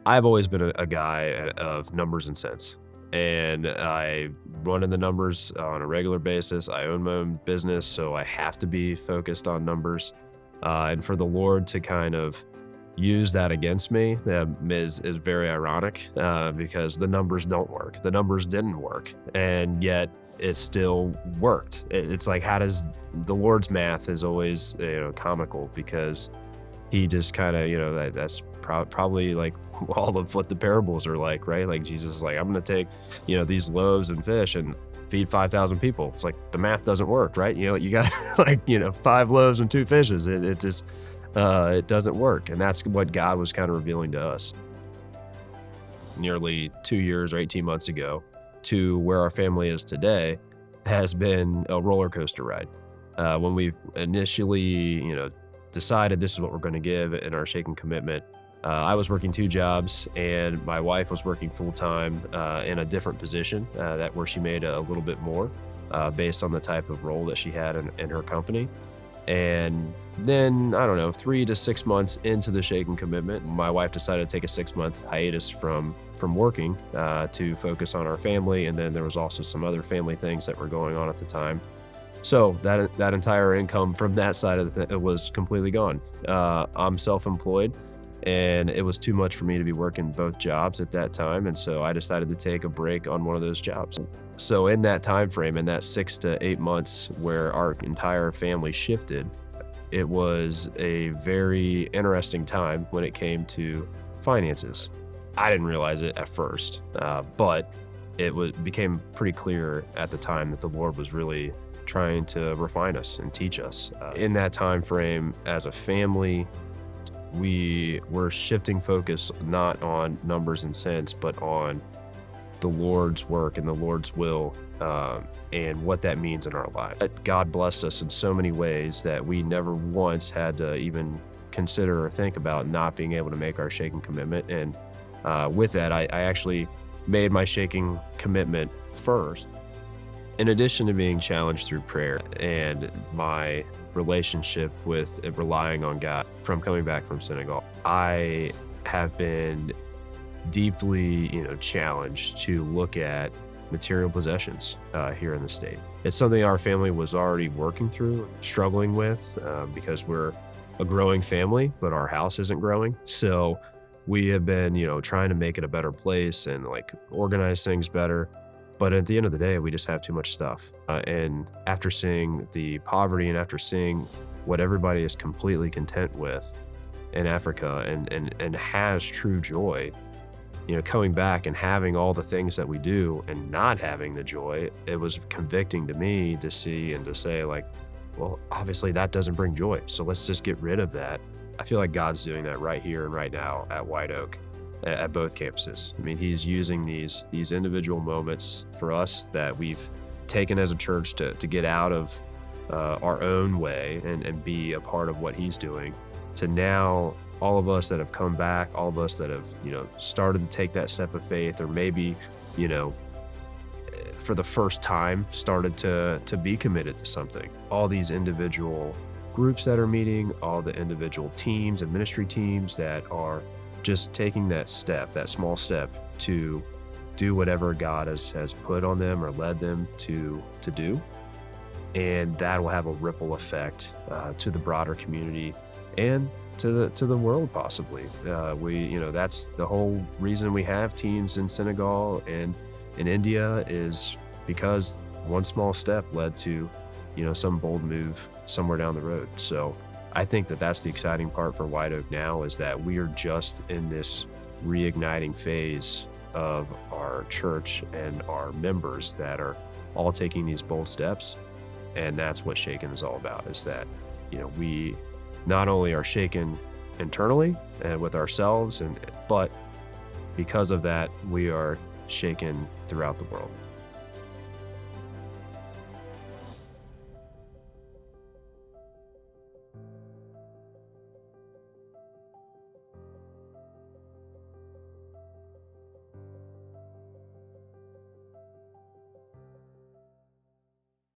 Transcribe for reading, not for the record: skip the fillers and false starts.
I've always been a guy of numbers and cents, and I run in the numbers on a regular basis. I own my own business, so I have to be focused on numbers. And for the Lord to kind of use that against me is very ironic because the numbers don't work. The numbers didn't work, and yet it still worked. It's like, how does the Lord's math is always comical because he just kind of, that's probably like all of what the parables are like, right? Like Jesus is like, I'm going to take, these loaves and fish and feed 5,000 people. It's like the math doesn't work, right? You got like, 5 loaves and 2 fishes. It just, it doesn't work. And that's what God was kind of revealing to us nearly 2 years or 18 months ago to where our family is today has been a roller coaster ride. When we initially, decided this is what we're going to give in our shaken commitment, I was working 2 jobs and my wife was working full-time in a different position where she made a little bit more based on the type of role that she had in her company. And then, I don't know, 3 to 6 months into the shaken commitment, my wife decided to take a 6-month hiatus from working to focus on our family. And then there was also some other family things that were going on at the time. So that entire income from that side of it was completely gone. I'm self-employed, and it was too much for me to be working both jobs at that time. And so I decided to take a break on one of those jobs. So in that time frame, in that 6 to 8 months where our entire family shifted, it was a very interesting time when it came to finances. I didn't realize it at first, but became pretty clear at the time that the Lord was really trying to refine us and teach us. In that time frame, as a family, we were shifting focus not on numbers and cents, but on the Lord's work and the Lord's will, and what that means in our lives. God blessed us in so many ways that we never once had to even consider or think about not being able to make our shaking commitment. And with that, I actually made my shaking commitment first. In addition to being challenged through prayer and my relationship with relying on God from coming back from Senegal, I have been deeply, challenged to look at material possessions here in the state. It's something our family was already working through, struggling with, because we're a growing family, but our house isn't growing. So we have been, trying to make it a better place and like organize things better. But at the end of the day, we just have too much stuff. And after seeing the poverty and after seeing what everybody is completely content with in Africa and has true joy, coming back and having all the things that we do and not having the joy, it was convicting to me to see and to say like, well, obviously that doesn't bring joy. So let's just get rid of that. I feel like God's doing that right here and right now at White Oak. At both campuses. I mean, he's using these individual moments for us that we've taken as a church to get out of our own way and be a part of what he's doing, to now all of us that have come back, all of us that have, started to take that step of faith, or maybe, for the first time started to be committed to something. All these individual groups that are meeting, all the individual teams and ministry teams that are just taking that step, that small step to do whatever God has put on them or led them to do. And that will have a ripple effect to the broader community and to the world possibly. That's the whole reason we have teams in Senegal and in India, is because one small step led to, some bold move somewhere down the road. So I think that's the exciting part for White Oak now, is that we are just in this reigniting phase of our church and our members that are all taking these bold steps. And that's what Shaken is all about, is that, we not only are shaken internally and with ourselves, but because of that, we are shaken throughout the world.